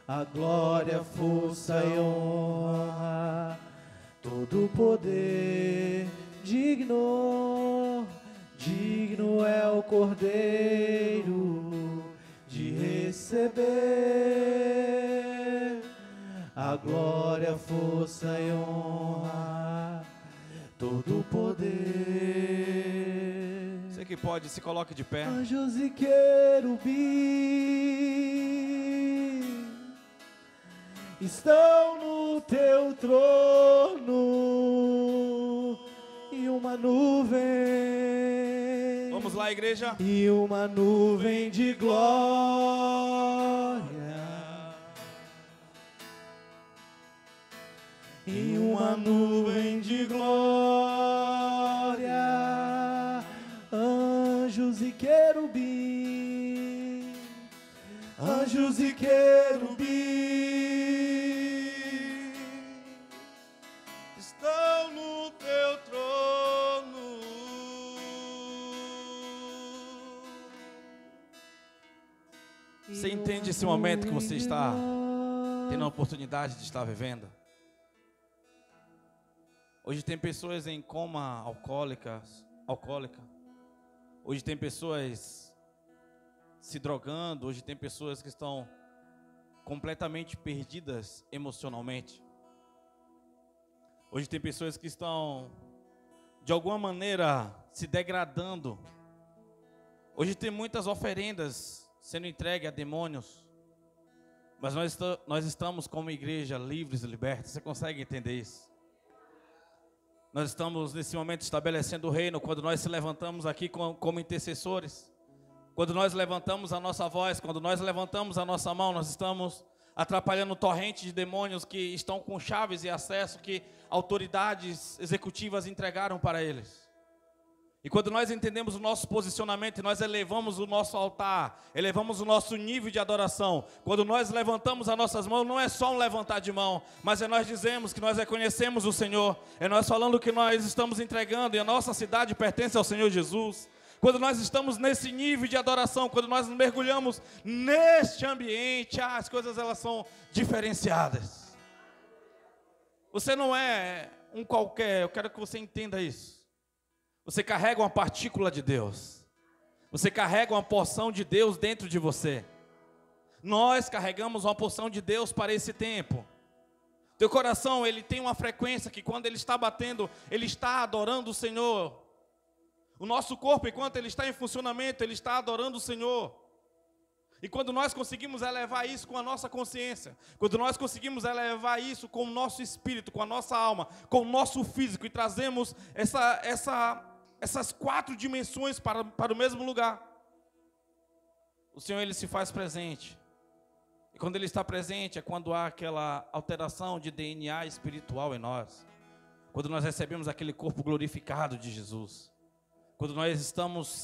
a glória, força e honra, todo poder, digno é o Cordeiro de receber a glória, força e honra, todo poder. Você que pode, se coloque de pé. Anjos e querubins estão no teu trono, e uma nuvem. Vamos lá, igreja. E uma nuvem de glória. E uma nuvem de glória. Anjos e querubins. Anjos e querubins estão no teu trono. Você entende esse momento que você está tendo a oportunidade de estar vivendo? Hoje tem pessoas em coma alcoólica. Hoje tem pessoas se drogando. Hoje tem pessoas que estão completamente perdidas emocionalmente. Hoje tem pessoas que estão, de alguma maneira, se degradando. Hoje tem muitas oferendas sendo entregues a demônios. Mas nós estamos como igreja livres e libertos. Você consegue entender isso? Nós estamos nesse momento estabelecendo o reino quando nós se levantamos aqui como intercessores. Quando nós levantamos a nossa voz, quando nós levantamos a nossa mão, nós estamos atrapalhando torrente de demônios que estão com chaves e acesso que autoridades executivas entregaram para eles. E quando nós entendemos o nosso posicionamento, nós elevamos o nosso altar, elevamos o nosso nível de adoração. Quando nós levantamos as nossas mãos, não é só um levantar de mão, mas é nós dizemos que nós reconhecemos o Senhor. É nós falando que nós estamos entregando e a nossa cidade pertence ao Senhor Jesus. Quando nós estamos nesse nível de adoração, quando nós mergulhamos neste ambiente, as coisas elas são diferenciadas. Você não é um qualquer, eu quero que você entenda isso. Você carrega uma partícula de Deus. Você carrega uma porção de Deus dentro de você. Nós carregamos uma porção de Deus para esse tempo. Teu coração, ele tem uma frequência que quando ele está batendo, ele está adorando o Senhor. O nosso corpo, enquanto ele está em funcionamento, ele está adorando o Senhor. E quando nós conseguimos elevar isso com a nossa consciência, quando nós conseguimos elevar isso com o nosso espírito, com a nossa alma, com o nosso físico, e trazemos essas 4 dimensões para o mesmo lugar, o Senhor ele se faz presente. E quando ele está presente é quando há aquela alteração de DNA espiritual em nós. Quando nós recebemos aquele corpo glorificado de Jesus. Quando nós estamos,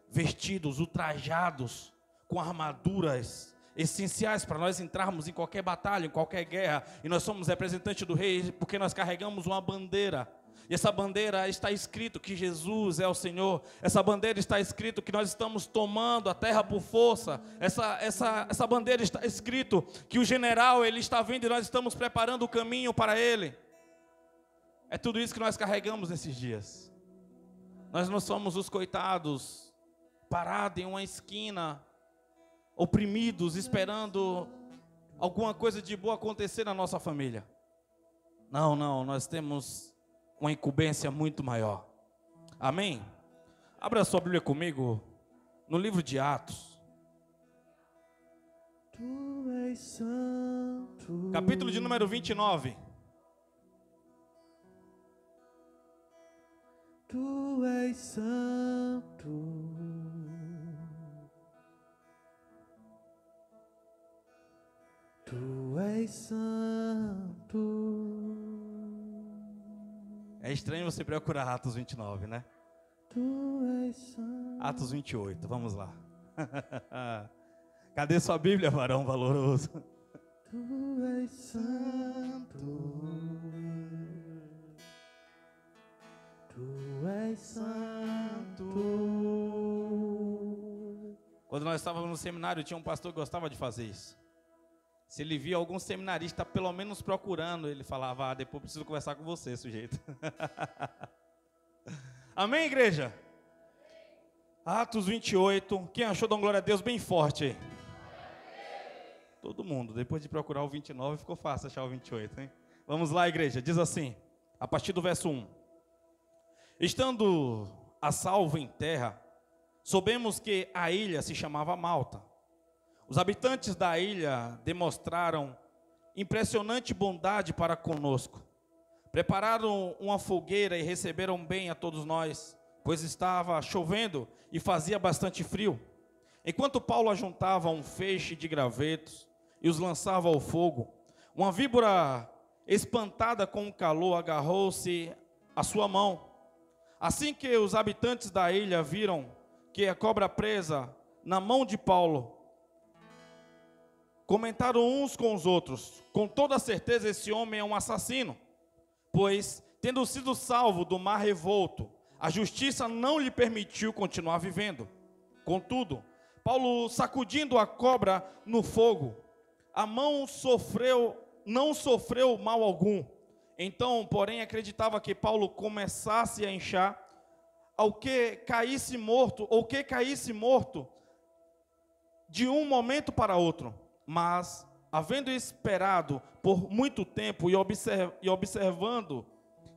vestidos, ultrajados, com armaduras essenciais para nós entrarmos em qualquer batalha, em qualquer guerra. E nós somos representantes do rei porque nós carregamos uma bandeira. E essa bandeira está escrito que Jesus é o Senhor. Essa bandeira está escrito que nós estamos tomando a terra por força. Essa bandeira está escrito que o general ele está vindo e nós estamos preparando o caminho para ele. É tudo isso que nós carregamos nesses dias. Nós não somos os coitados parados em uma esquina, oprimidos, esperando alguma coisa de boa acontecer na nossa família. Não, nós temos uma incumbência muito maior. Amém? Abra sua Bíblia comigo no livro de Atos. Tu és santo. Capítulo de número 29. Tu és santo. Tu és santo. É estranho você procurar Atos 29, né? Tu és santo. Atos 28, vamos lá. Cadê sua Bíblia, varão valoroso? Tu és santo. Tu és santo. Quando nós estávamos no seminário, tinha um pastor que gostava de fazer isso. Se ele via algum seminarista pelo menos procurando, ele falava, depois preciso conversar com você, sujeito. Amém, igreja? Atos 28, quem achou, dá uma glória a Deus bem forte aí. Todo mundo, depois de procurar o 29, ficou fácil achar o 28, hein? Vamos lá, igreja, diz assim, a partir do verso 1. Estando a salvo em terra, soubemos que a ilha se chamava Malta. Os habitantes da ilha demonstraram impressionante bondade para conosco. Prepararam uma fogueira e receberam bem a todos nós, pois estava chovendo e fazia bastante frio. Enquanto Paulo ajuntava um feixe de gravetos e os lançava ao fogo, uma víbora espantada com o calor agarrou-se à sua mão. Assim que os habitantes da ilha viram que a cobra presa na mão de Paulo, comentaram uns com os outros, com toda certeza esse homem é um assassino, pois, tendo sido salvo do mar revolto, a justiça não lhe permitiu continuar vivendo. Contudo, Paulo, sacudindo a cobra no fogo, a mão não sofreu mal algum. Então, porém, acreditava que Paulo começasse a inchar, ou que caísse morto de um momento para outro. Mas, havendo esperado por muito tempo e observando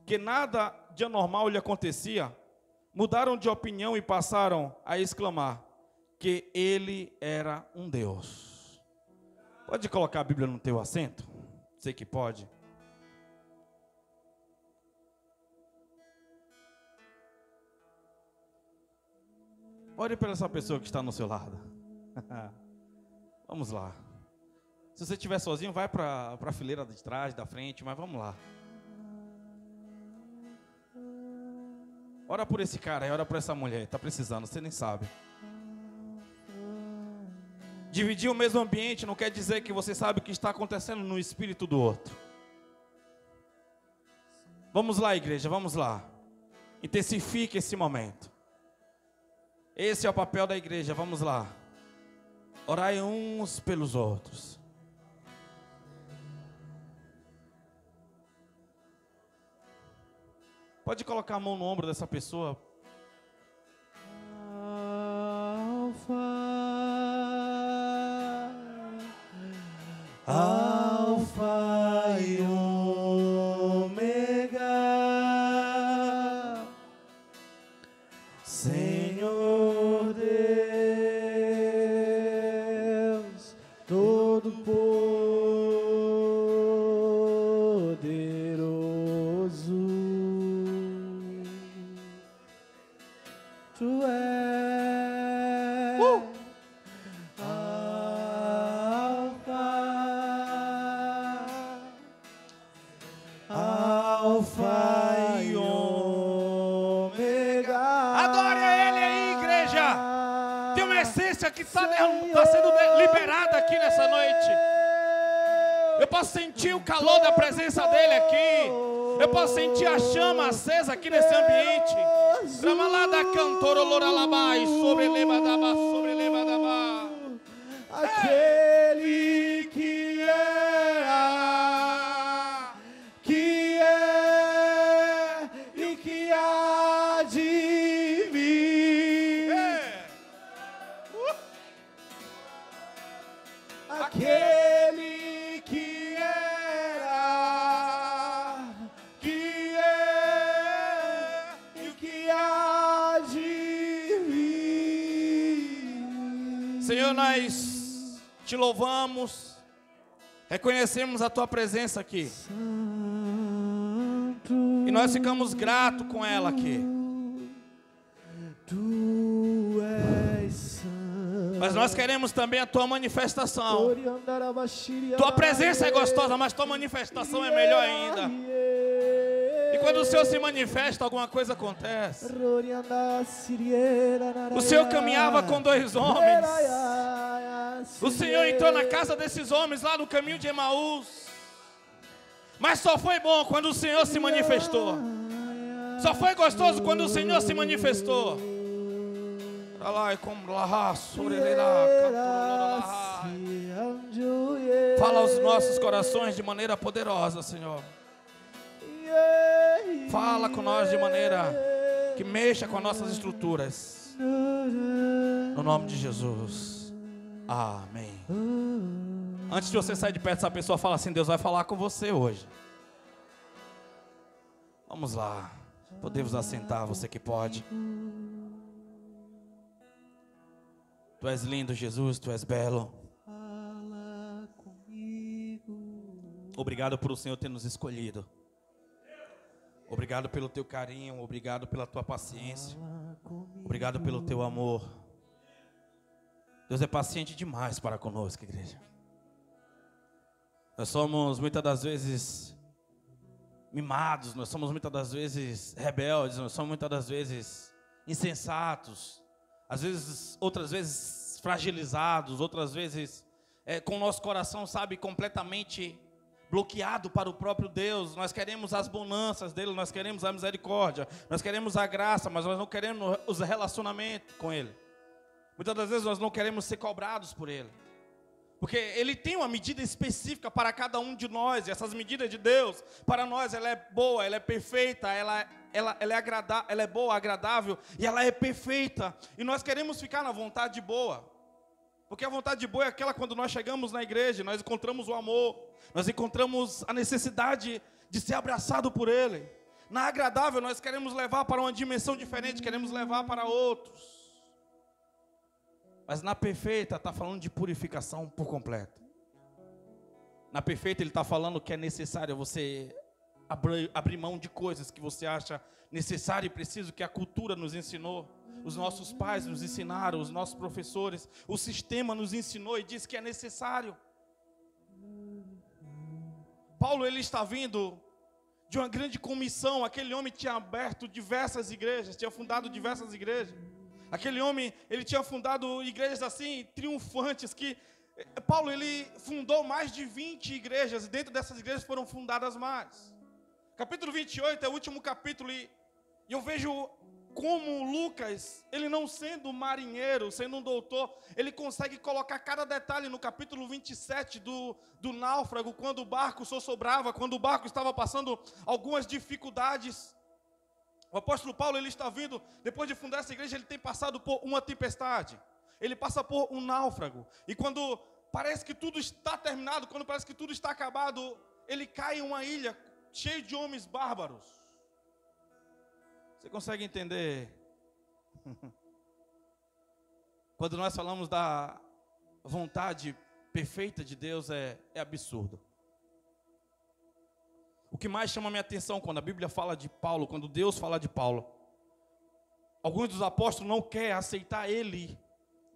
que nada de anormal lhe acontecia, mudaram de opinião e passaram a exclamar que ele era um Deus. Pode colocar a Bíblia no teu assento? Sei que pode. Ore para essa pessoa que está no seu lado. Vamos lá. Se você estiver sozinho, vai para a fileira de trás, da frente, mas vamos lá. Ora por esse cara e ora por essa mulher, está precisando, você nem sabe. Dividir o mesmo ambiente não quer dizer que você sabe o que está acontecendo no espírito do outro. Vamos lá, igreja, vamos lá. Intensifique esse momento. Esse é o papel da igreja, vamos lá. Orai uns pelos outros. Pode colocar a mão no ombro dessa pessoa. Alfa e Ômega, Senhor Deus Todo-Poderoso, Tu és Alfa e Ômega. Adore a Ele aí, igreja. Tem uma essência que está sendo liberada aqui nessa noite. Eu posso sentir o calor da presença dEle aqui. Eu posso sentir a chama acesa aqui nesse ambiente. Ramalada cantor oloralabai sobre levadaba, sobre levadaba. Aquele que era, que é e que há de vir. Aquele que era, que é e que há de vir. Senhor, nós te louvamos, reconhecemos a tua presença aqui. E nós ficamos gratos com ela aqui. Tu és santo. Mas nós queremos também a tua manifestação. Tua presença é gostosa, mas tua manifestação é melhor ainda. E quando o Senhor se manifesta, alguma coisa acontece. O Senhor caminhava com dois homens. O Senhor entrou na casa desses homens lá no caminho de Emaús. Mas só foi bom quando o Senhor se manifestou. Só foi gostoso quando o Senhor se manifestou. Para lá e como lá, sobre lá, Fala aos nossos corações de maneira poderosa, Senhor. Fala com nós de maneira que mexa com nossas estruturas. No nome de Jesus. Amém. Antes de você sair de perto dessa pessoa, fala assim: Deus vai falar com você hoje. Vamos lá. Podemos assentar, você que pode. Tu és lindo, Jesus, tu és belo. Obrigado por o Senhor ter nos escolhido. Obrigado pelo teu carinho, obrigado pela tua paciência. Obrigado pelo teu amor. Deus é paciente demais para conosco, igreja. Nós somos muitas das vezes mimados, nós somos muitas das vezes rebeldes, nós somos muitas das vezes insensatos, às vezes, outras vezes fragilizados, outras vezes com o nosso coração, sabe, completamente bloqueado para o próprio Deus. Nós queremos as bonanças dele, nós queremos a misericórdia, nós queremos a graça, mas nós não queremos os relacionamentos com ele. Muitas das vezes nós não queremos ser cobrados por ele, porque ele tem uma medida específica para cada um de nós, e essas medidas de Deus, para nós, ela é boa, ela é perfeita, ela é boa, agradável, e ela é perfeita, e nós queremos ficar na vontade boa, porque a vontade boa é aquela quando nós chegamos na igreja, nós encontramos o amor, nós encontramos a necessidade de ser abraçado por ele. Na agradável nós queremos levar para uma dimensão diferente, queremos levar para outros. Mas na perfeita está falando de purificação por completo. Na perfeita ele está falando que é necessário você abrir mão de coisas que você acha necessário e preciso, que a cultura nos ensinou, os nossos pais nos ensinaram, os nossos professores, o sistema nos ensinou e diz que é necessário. Paulo, ele está vindo de uma grande comissão. Aquele homem tinha aberto diversas igrejas, tinha fundado diversas igrejas. Aquele homem, ele tinha fundado igrejas assim, triunfantes, que Paulo, ele fundou mais de 20 igrejas, e dentro dessas igrejas foram fundadas mais. Capítulo 28 é o último capítulo, e eu vejo como Lucas, ele não sendo marinheiro, sendo um doutor, ele consegue colocar cada detalhe no capítulo 27 do náufrago, quando o barco sossobrava, quando o barco estava passando algumas dificuldades. O apóstolo Paulo, ele está vindo, depois de fundar essa igreja, ele tem passado por uma tempestade, ele passa por um náufrago, e quando parece que tudo está terminado, quando parece que tudo está acabado, ele cai em uma ilha cheia de homens bárbaros. Você consegue entender? Quando nós falamos da vontade perfeita de Deus, é absurdo. O que mais chama a minha atenção quando a Bíblia fala de Paulo, quando Deus fala de Paulo, alguns dos apóstolos não querem aceitar ele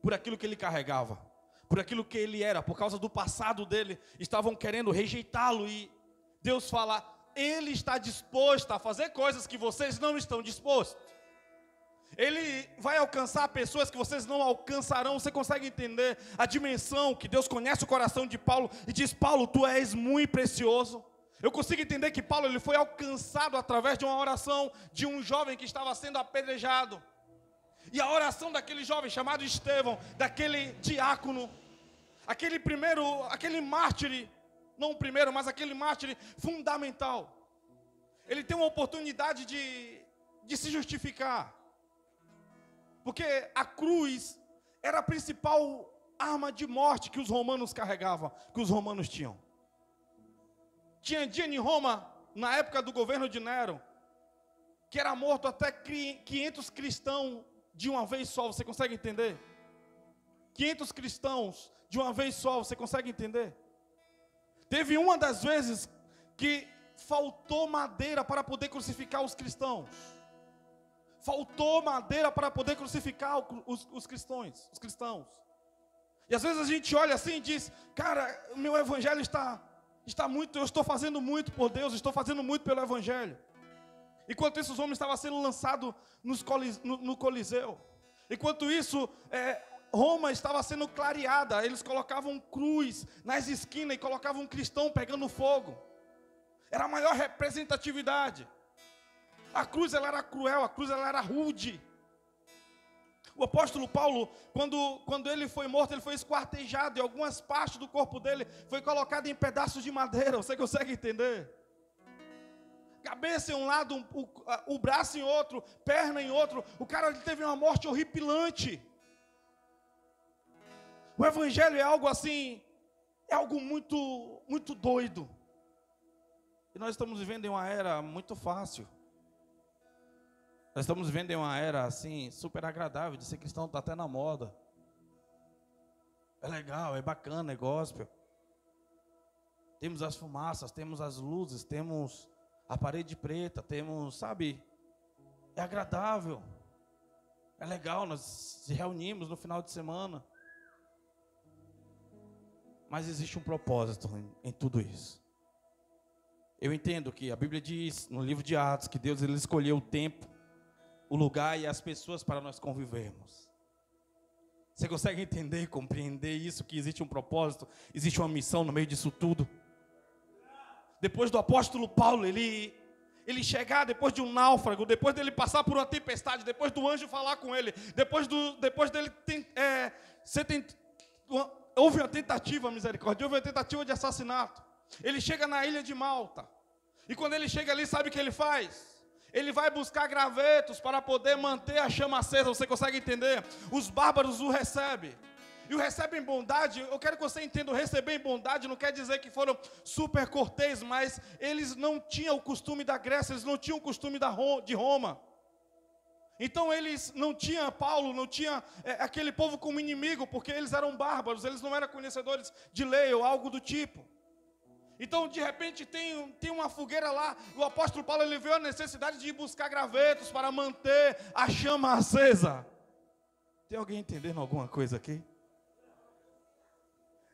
por aquilo que ele carregava, por aquilo que ele era, por causa do passado dele, estavam querendo rejeitá-lo, e Deus fala: ele está disposto a fazer coisas que vocês não estão dispostos. Ele vai alcançar pessoas que vocês não alcançarão. Você consegue entender a dimensão que Deus conhece o coração de Paulo e diz: Paulo, tu és muito precioso. Eu consigo entender que Paulo, ele foi alcançado através de uma oração de um jovem que estava sendo apedrejado. E a oração daquele jovem chamado Estevão, daquele diácono, aquele mártir, não o primeiro, mas aquele mártir fundamental. Ele tem uma oportunidade de se justificar. Porque a cruz era a principal arma de morte que os romanos carregavam, que os romanos tinham. Tinha dia em Roma, na época do governo de Nero, que era morto até 500 cristãos de uma vez só. Você consegue entender? 500 cristãos de uma vez só, você consegue entender? Teve uma das vezes que faltou madeira para poder crucificar os cristãos. Faltou madeira para poder crucificar os cristãos. E às vezes a gente olha assim e diz: cara, o meu evangelho está muito, eu estou fazendo muito por Deus, estou fazendo muito pelo evangelho. Enquanto isso, os homens estavam sendo lançados no Coliseu. Enquanto isso, Roma estava sendo clareada. Eles colocavam cruz nas esquinas e colocavam um cristão pegando fogo. Era a maior representatividade. A cruz, ela era cruel, a cruz, ela era rude. O apóstolo Paulo, quando ele foi morto, ele foi esquartejado, e algumas partes do corpo dele foi colocado em pedaços de madeira. Você consegue entender? Cabeça em um lado, o braço em outro, perna em outro. O cara teve uma morte horripilante. O evangelho é algo assim, é algo muito, muito doido. E nós estamos vivendo em uma era muito fácil. Nós estamos vivendo em uma era assim, super agradável, de ser cristão, está até na moda. É legal, é bacana, é gospel. Temos as fumaças, temos as luzes, temos a parede preta, temos, sabe, é agradável. É legal, nós se reunimos no final de semana. Mas existe um propósito em tudo isso. Eu entendo que a Bíblia diz, no livro de Atos, que Deus ele escolheu o tempo, o lugar e as pessoas para nós convivermos. Você consegue entender, compreender isso, que existe um propósito, existe uma missão no meio disso tudo? Depois do apóstolo Paulo, ele chegar depois de um náufrago, depois dele passar por uma tempestade, depois do anjo falar com ele, depois dele houve uma tentativa, misericórdia, houve uma tentativa de assassinato. Ele chega na ilha de Malta, e quando ele chega ali, sabe o que ele faz? Ele vai buscar gravetos para poder manter a chama acesa. Você consegue entender? Os bárbaros o recebem. E o recebem em bondade. Eu quero que você entenda, o receber em bondade não quer dizer que foram super cortês, mas eles não tinham o costume da Grécia, eles não tinham o costume de Roma. Então eles não tinham Paulo, não tinha aquele povo como inimigo, porque eles eram bárbaros, eles não eram conhecedores de lei ou algo do tipo. Então, de repente, tem uma fogueira lá. O apóstolo Paulo ele viu a necessidade de ir buscar gravetos para manter a chama acesa. Tem alguém entendendo alguma coisa aqui?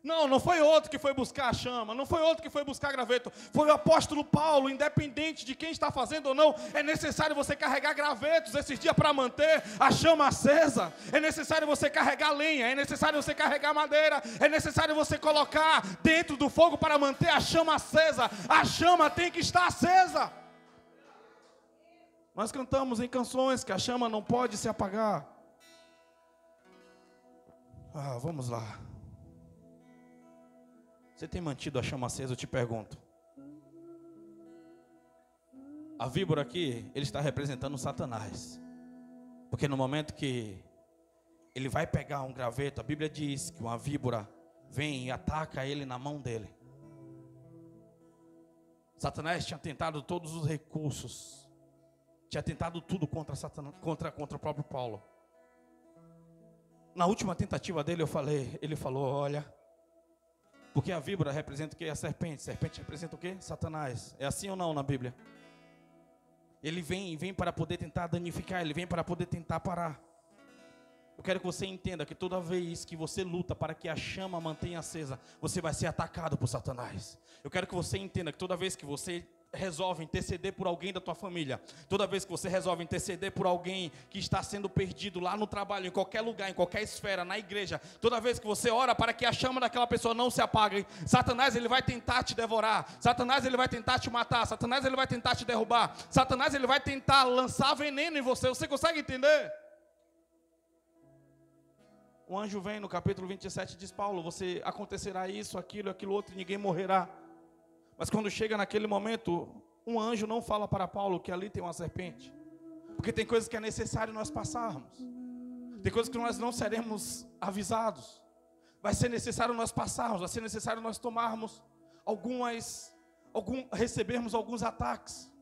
Não foi outro que foi buscar a chama, não foi outro que foi buscar graveto, foi o apóstolo Paulo. Independente de quem está fazendo ou não, é necessário você carregar gravetos esses dias para manter a chama acesa. É necessário você carregar lenha, é necessário você carregar madeira, é necessário você colocar dentro do fogo para manter a chama acesa. A chama tem que estar acesa. Nós cantamos em canções que a chama não pode se apagar. Vamos lá. Você tem mantido a chama acesa, eu te pergunto. A víbora aqui, ele está representando Satanás. Porque no momento que ele vai pegar um graveto, a Bíblia diz que uma víbora vem e ataca ele na mão dele. Satanás tinha tentado todos os recursos. Tinha tentado tudo contra Satanás, contra o próprio Paulo. Na última tentativa dele, ele falou, olha... Porque a víbora representa o quê? A serpente. Serpente representa o quê? Satanás. É assim ou não na Bíblia? Ele vem para poder tentar danificar. Ele vem para poder tentar parar. Eu quero que você entenda que toda vez que você luta para que a chama mantenha acesa, você vai ser atacado por Satanás. Eu quero que você entenda que toda vez que você resolve interceder por alguém da tua família, toda vez que você resolve interceder por alguém que está sendo perdido lá no trabalho, em qualquer lugar, em qualquer esfera, na igreja, toda vez que você ora para que a chama daquela pessoa não se apague, Satanás ele vai tentar te devorar, Satanás ele vai tentar te matar, Satanás ele vai tentar te derrubar, Satanás ele vai tentar lançar veneno em você. Você consegue entender? O anjo vem no capítulo 27 diz, Paulo, você acontecerá isso, aquilo outro, e ninguém morrerá. Mas quando chega naquele momento, um anjo não fala para Paulo que ali tem uma serpente. Porque tem coisas que é necessário nós passarmos. Tem coisas que nós não seremos avisados. Vai ser necessário nós passarmos, vai ser necessário nós tomarmos recebermos alguns ataques.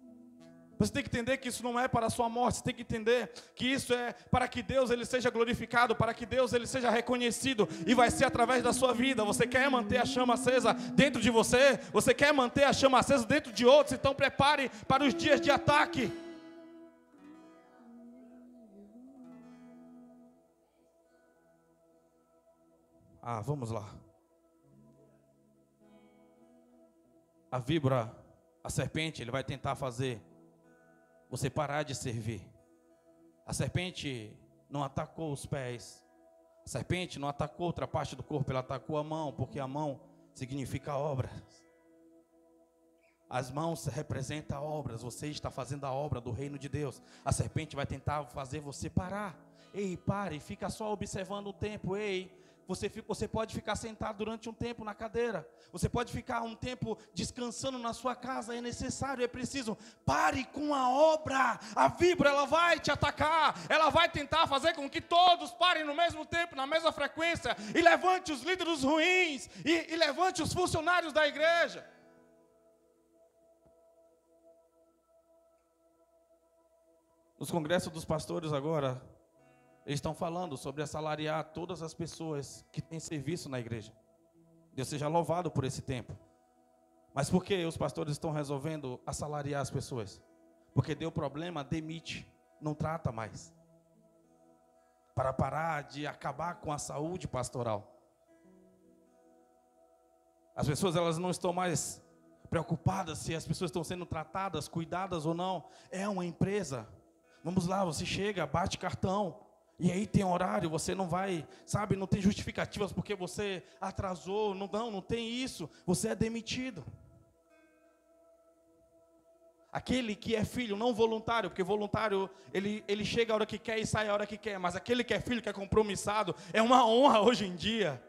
Você tem que entender que isso não é para a sua morte. Você tem que entender que isso é para que Deus ele seja glorificado, para que Deus ele seja reconhecido, e vai ser através da sua vida. Você quer manter a chama acesa dentro de você? Você quer manter a chama acesa dentro de outros? Então prepare para os dias de ataque. Vamos lá. A víbora, a serpente, ele vai tentar fazer você parar de servir. A serpente não atacou os pés. A serpente não atacou outra parte do corpo, ela atacou a mão, porque a mão significa obras. As mãos representam obras. Você está fazendo a obra do reino de Deus. A serpente vai tentar fazer você parar. Ei, pare, fica só observando o tempo. Ei, você pode ficar sentado durante um tempo na cadeira. Você pode ficar um tempo descansando na sua casa. É necessário, é preciso. Pare com a obra. A víbora, ela vai te atacar. Ela vai tentar fazer com que todos parem no mesmo tempo, na mesma frequência. E levante os líderes ruins. E levante os funcionários da igreja. Nos congressos dos pastores agora, eles estão falando sobre assalariar todas as pessoas que têm serviço na igreja. Deus seja louvado por esse tempo. Mas por que os pastores estão resolvendo assalariar as pessoas? Porque deu problema, demite, não trata mais. Para parar de acabar com a saúde pastoral. As pessoas, elas não estão mais preocupadas se as pessoas estão sendo tratadas, cuidadas ou não. É uma empresa. Vamos lá, você chega, bate cartão. E aí tem horário, você não vai, sabe, não tem justificativas porque você atrasou, não tem isso, você é demitido. Aquele que é filho, não voluntário, porque voluntário, ele chega a hora que quer e sai a hora que quer, mas aquele que é filho, que é compromissado, é uma honra hoje em dia.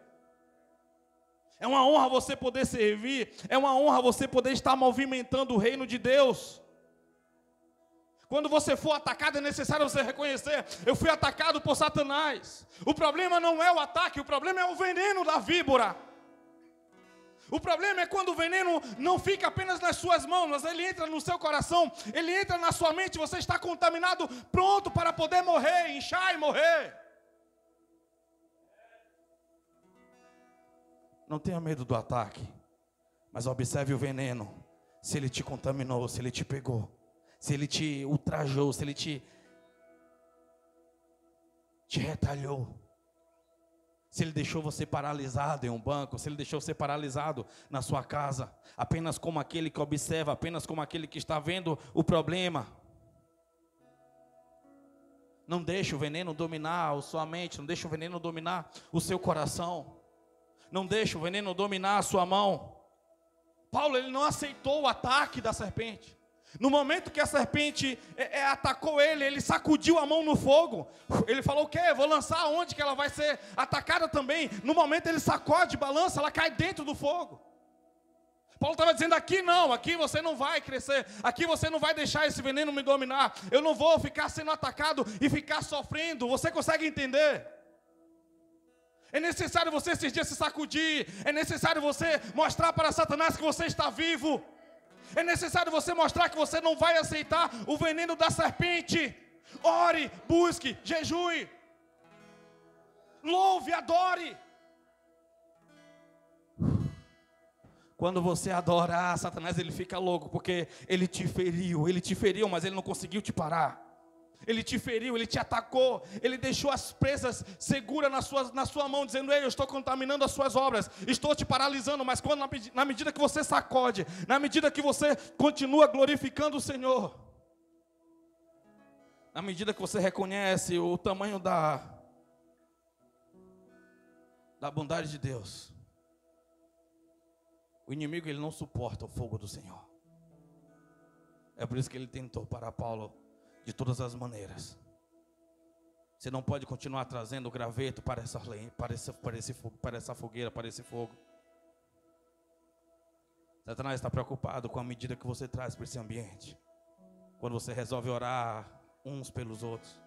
É uma honra você poder servir, é uma honra você poder estar movimentando o reino de Deus. Quando você for atacado, é necessário você reconhecer: eu fui atacado por Satanás. O problema não é o ataque, o problema é o veneno da víbora. O problema é quando o veneno não fica apenas nas suas mãos, mas ele entra no seu coração, ele entra na sua mente, você está contaminado, pronto para poder morrer, inchar e morrer. Não tenha medo do ataque, mas observe o veneno, se ele te contaminou, se ele te pegou. Se ele te ultrajou, se ele te retalhou, se ele deixou você paralisado em um banco, se ele deixou você paralisado na sua casa, apenas como aquele que observa, apenas como aquele que está vendo o problema. Não deixe o veneno dominar a sua mente, não deixe o veneno dominar o seu coração, não deixe o veneno dominar a sua mão. Paulo, ele não aceitou o ataque da serpente. No momento que a serpente atacou ele, ele sacudiu a mão no fogo. Ele falou: o quê? Vou lançar aonde que ela vai ser atacada também. No momento ele sacode, balança, ela cai dentro do fogo. Paulo estava dizendo: aqui não, aqui você não vai crescer, aqui você não vai deixar esse veneno me dominar. Eu não vou ficar sendo atacado e ficar sofrendo. Você consegue entender? É necessário você esses dias se sacudir. É necessário você mostrar para Satanás que você está vivo. É necessário você mostrar que você não vai aceitar o veneno da serpente. Ore, busque, jejue, louve, adore. Quando você adora, Satanás, ele fica louco, porque ele te feriu, mas ele não conseguiu te parar. Ele te feriu, ele te atacou, ele deixou as presas seguras na sua mão, dizendo: ei, eu estou contaminando as suas obras, estou te paralisando. Mas quando na medida que você sacode, na medida que você continua glorificando o Senhor, na medida que você reconhece o tamanho da bondade de Deus, o inimigo, ele não suporta o fogo do Senhor. É por isso que ele tentou parar Paulo de todas as maneiras. Você não pode continuar trazendo graveto para essa fogueira, para esse fogo. Satanás está preocupado com a medida que você traz para esse ambiente. Quando você resolve orar uns pelos outros.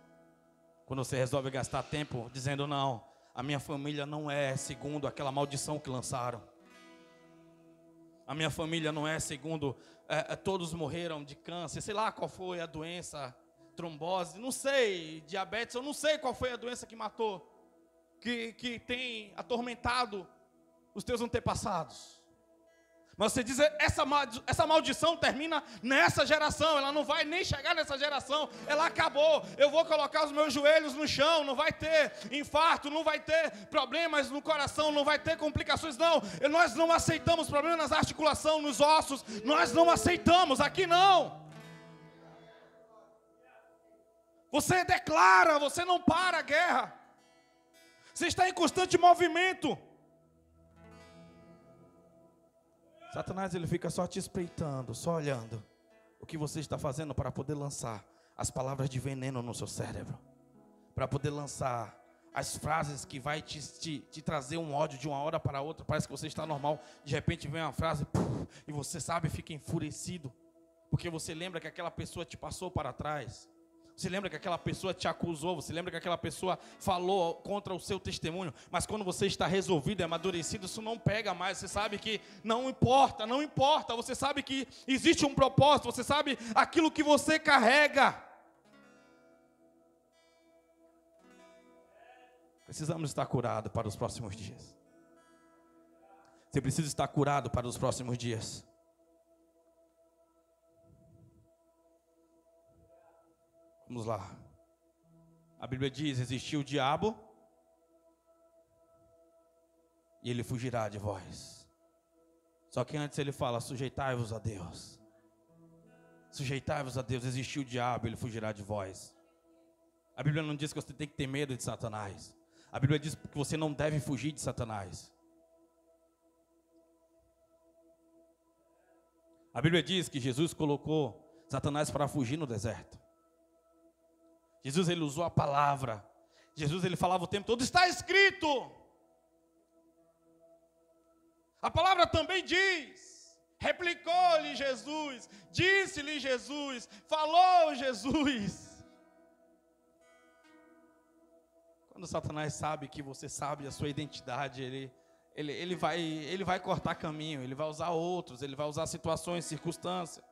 Quando você resolve gastar tempo dizendo: não, a minha família não é segundo aquela maldição que lançaram. A minha família não é segundo, todos morreram de câncer, sei lá qual foi a doença, trombose, não sei, diabetes, eu não sei qual foi a doença que matou, que tem atormentado os teus antepassados. Mas você diz: essa maldição termina nessa geração, ela não vai nem chegar nessa geração, ela acabou. Eu vou colocar os meus joelhos no chão, não vai ter infarto, não vai ter problemas no coração, não vai ter complicações, não. Nós não aceitamos problemas nas articulações, nos ossos, nós não aceitamos, aqui não. Você declara, você não para a guerra. Você está em constante movimento. Satanás, ele fica só te espreitando, só olhando o que você está fazendo para poder lançar as palavras de veneno no seu cérebro. para poder lançar as frases que vai te trazer um ódio de uma hora para outra. Parece que você está normal, de repente vem uma frase e você sabe, fica enfurecido, porque você lembra que aquela pessoa te passou para trás. Você lembra que aquela pessoa te acusou, você lembra que aquela pessoa falou contra o seu testemunho, mas quando você está resolvido, amadurecido, isso não pega mais. Você sabe que não importa, não importa, você sabe que existe um propósito, você sabe aquilo que você carrega. Precisamos estar curados para os próximos dias. Você precisa estar curado para os próximos dias. Vamos lá. A Bíblia diz: existiu o diabo e ele fugirá de vós. Só que antes ele fala: sujeitai-vos a Deus. Sujeitai-vos a Deus. Existiu o diabo, ele fugirá de vós. A Bíblia não diz que você tem que ter medo de Satanás. A Bíblia diz que você não deve fugir de Satanás. A Bíblia diz que Jesus colocou Satanás para fugir no deserto. Jesus, ele usou a palavra. Jesus, ele falava o tempo todo: está escrito. A palavra também diz. Replicou-lhe Jesus, disse-lhe Jesus, falou Jesus. Quando Satanás sabe que você sabe a sua identidade, ele vai cortar caminho, ele vai usar outros, ele vai usar situações, circunstâncias.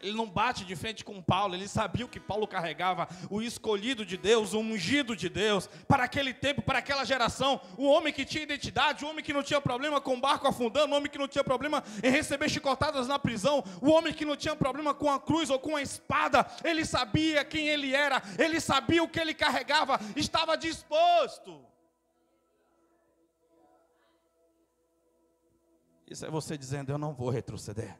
Ele não bate de frente com Paulo, ele sabia o que Paulo carregava, o escolhido de Deus, o ungido de Deus, para aquele tempo, para aquela geração, o homem que tinha identidade, o homem que não tinha problema com o barco afundando, o homem que não tinha problema em receber chicotadas na prisão, o homem que não tinha problema com a cruz ou com a espada. Ele sabia quem ele era, ele sabia o que ele carregava, estava disposto. Isso é você dizendo: eu não vou retroceder.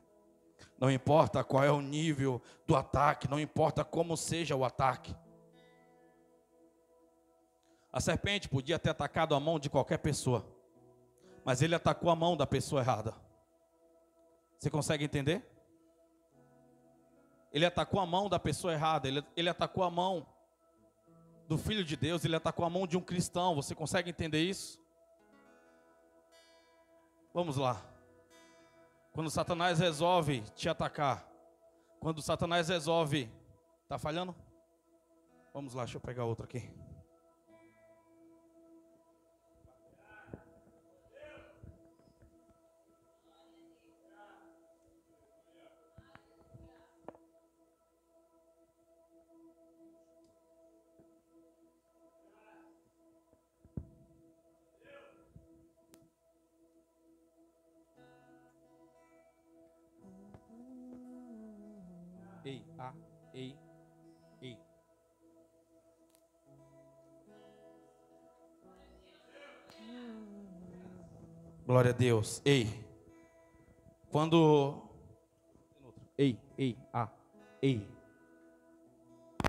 Não importa qual é o nível do ataque, não importa como seja o ataque. A serpente podia ter atacado a mão de qualquer pessoa, mas ele atacou a mão da pessoa errada. Você consegue entender? Ele atacou a mão da pessoa errada, ele atacou a mão do Filho de Deus, ele atacou a mão de um cristão. Você consegue entender isso? Vamos lá. Quando Satanás resolve te atacar, quando Satanás resolve... Está falhando? Vamos lá, deixa eu pegar outra aqui. Ei, ei, ei. Glória a Deus. Ei. Quando... Ei, ei.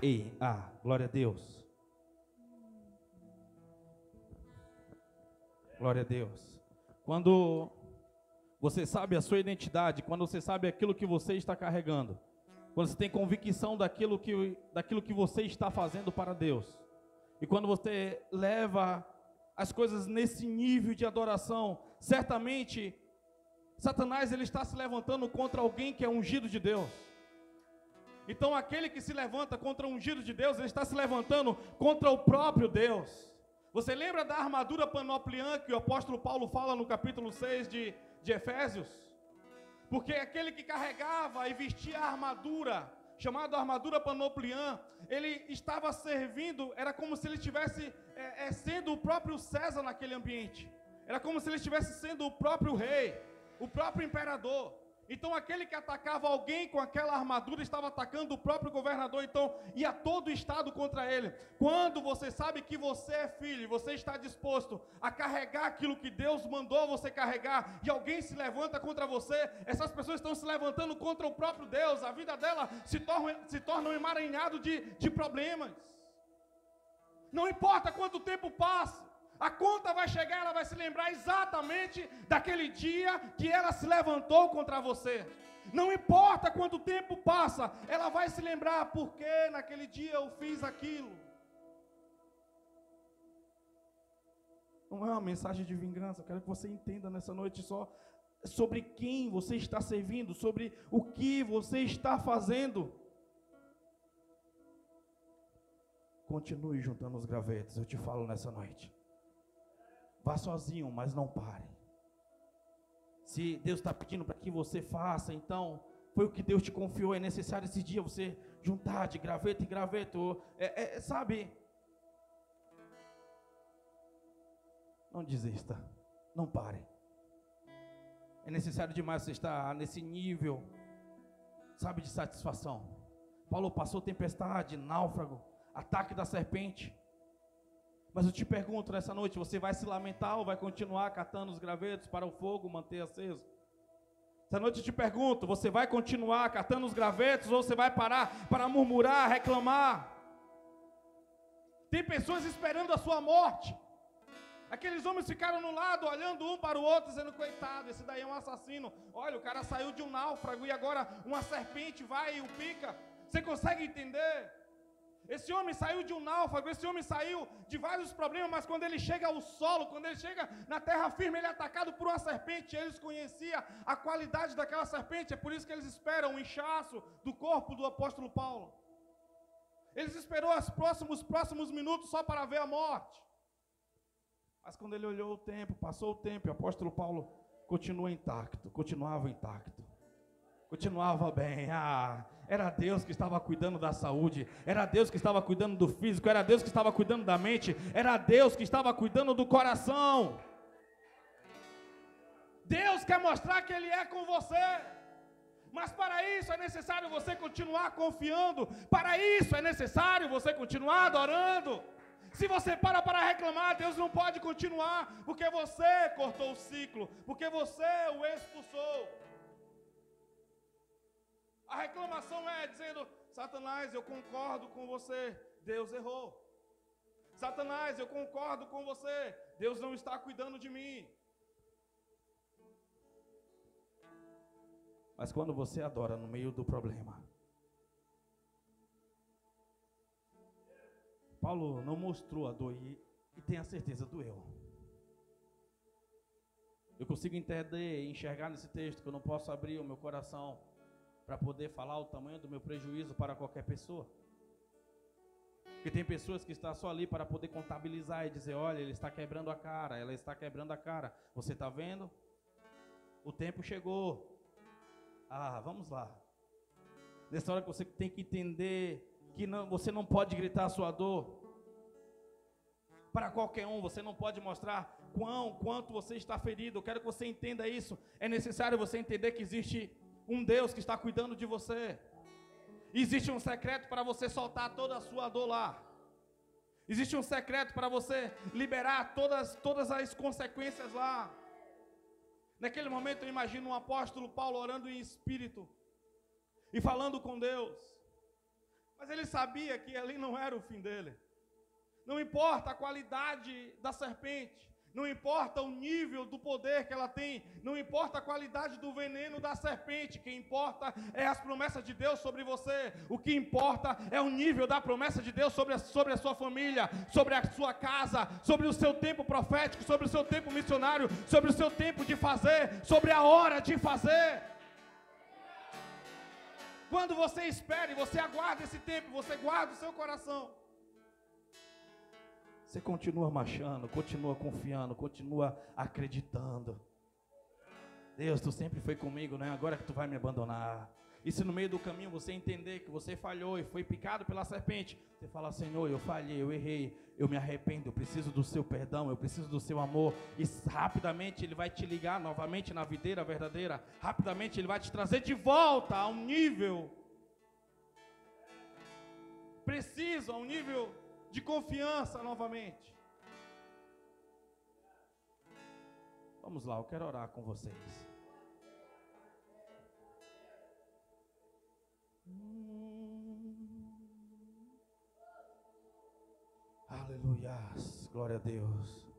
Ei, glória a Deus. Glória a Deus. Quando você sabe a sua identidade, quando você sabe aquilo que você está carregando, quando você tem convicção daquilo que você está fazendo para Deus, e quando você leva as coisas nesse nível de adoração, certamente Satanás ele está se levantando contra alguém que é ungido de Deus. Então aquele que se levanta contra o ungido de Deus, ele está se levantando contra o próprio Deus. Você lembra da armadura panopliã que o apóstolo Paulo fala no capítulo 6 de Efésios? Porque aquele que carregava e vestia a armadura, chamada armadura panopliã, ele estava servindo, era como se ele estivesse sendo o próprio César naquele ambiente. Era como se ele estivesse sendo o próprio rei, o próprio imperador. Então aquele que atacava alguém com aquela armadura estava atacando o próprio governador. Então ia todo o estado contra ele. Quando você sabe que você é filho, você está disposto a carregar aquilo que Deus mandou você carregar, e alguém se levanta contra você, essas pessoas estão se levantando contra o próprio Deus. A vida dela se torna um emaranhado de problemas. Não importa quanto tempo passa, a conta vai chegar, ela vai se lembrar exatamente daquele dia que ela se levantou contra você. Não importa quanto tempo passa, ela vai se lembrar, porque naquele dia eu fiz aquilo. Não é uma mensagem de vingança. Eu quero que você entenda nessa noite só sobre quem você está servindo, sobre o que você está fazendo. Continue juntando os gravetos, eu te falo nessa noite. Vá sozinho, mas não pare. Se Deus está pedindo para que você faça, então foi o que Deus te confiou. É necessário esse dia você juntar de graveto em graveto. Sabe? Não desista, não pare. É necessário demais você estar nesse nível, sabe, de satisfação. Paulo passou tempestade, náufrago, ataque da serpente. Mas eu te pergunto nessa noite, você vai se lamentar ou vai continuar catando os gravetos para o fogo manter aceso? Essa noite eu te pergunto, você vai continuar catando os gravetos ou você vai parar para murmurar, reclamar? Tem pessoas esperando a sua morte. Aqueles homens ficaram no lado, olhando um para o outro, dizendo, coitado, esse daí é um assassino. Olha, o cara saiu de um náufrago e agora uma serpente vai e o pica. Você consegue entender? Esse homem saiu de um náufrago, esse homem saiu de vários problemas, mas quando ele chega ao solo, quando ele chega na terra firme, ele é atacado por uma serpente. Eles conheciam a qualidade daquela serpente, é por isso que eles esperam o inchaço do corpo do apóstolo Paulo. Eles esperaram os próximos minutos só para ver a morte. Mas quando ele olhou o tempo, passou o tempo, e o apóstolo Paulo continuava intacto, continuava bem. Era Deus que estava cuidando da saúde, era Deus que estava cuidando do físico, era Deus que estava cuidando da mente, era Deus que estava cuidando do coração. Deus quer mostrar que Ele é com você, mas para isso é necessário você continuar confiando, para isso é necessário você continuar adorando. Se você para reclamar, Deus não pode continuar, porque você cortou o ciclo, porque você o expulsou. A reclamação é dizendo, Satanás, eu concordo com você, Deus errou. Satanás, eu concordo com você, Deus não está cuidando de mim. Mas quando você adora no meio do problema, Paulo não mostrou a dor e tenha certeza, doeu. Eu consigo entender e enxergar nesse texto que eu não posso abrir o meu coração para poder falar o tamanho do meu prejuízo para qualquer pessoa. Porque tem pessoas que estão só ali para poder contabilizar e dizer, olha, ele está quebrando a cara, ela está quebrando a cara. Você está vendo? O tempo chegou. Vamos lá. Nessa hora que você tem que entender que você não pode gritar a sua dor para qualquer um, você não pode mostrar quanto você está ferido. Eu quero que você entenda isso. É necessário você entender que existe um Deus que está cuidando de você. Existe um secreto para você soltar toda a sua dor lá. Existe um secreto para você liberar todas as consequências lá. Naquele momento eu imagino um apóstolo Paulo orando em espírito e falando com Deus. Mas ele sabia que ali não era o fim dele. Não importa a qualidade da serpente, não importa o nível do poder que ela tem, não importa a qualidade do veneno da serpente, o que importa é as promessas de Deus sobre você. O que importa é o nível da promessa de Deus sobre a sua família, sobre a sua casa, sobre o seu tempo profético, sobre o seu tempo missionário, sobre o seu tempo de fazer, sobre a hora de fazer. Quando você espera e você aguarda esse tempo, você guarda o seu coração, você continua marchando, continua confiando, continua acreditando. Deus, tu sempre foi comigo, não é agora que tu vai me abandonar. E se no meio do caminho você entender que você falhou e foi picado pela serpente, você fala, Senhor, eu falhei, eu errei, eu me arrependo, eu preciso do seu perdão, eu preciso do seu amor. E rapidamente Ele vai te ligar novamente na videira verdadeira. Rapidamente Ele vai te trazer de volta a um nível preciso, a um nível de confiança novamente. Vamos lá, eu quero orar com vocês. Aleluia, glória a Deus.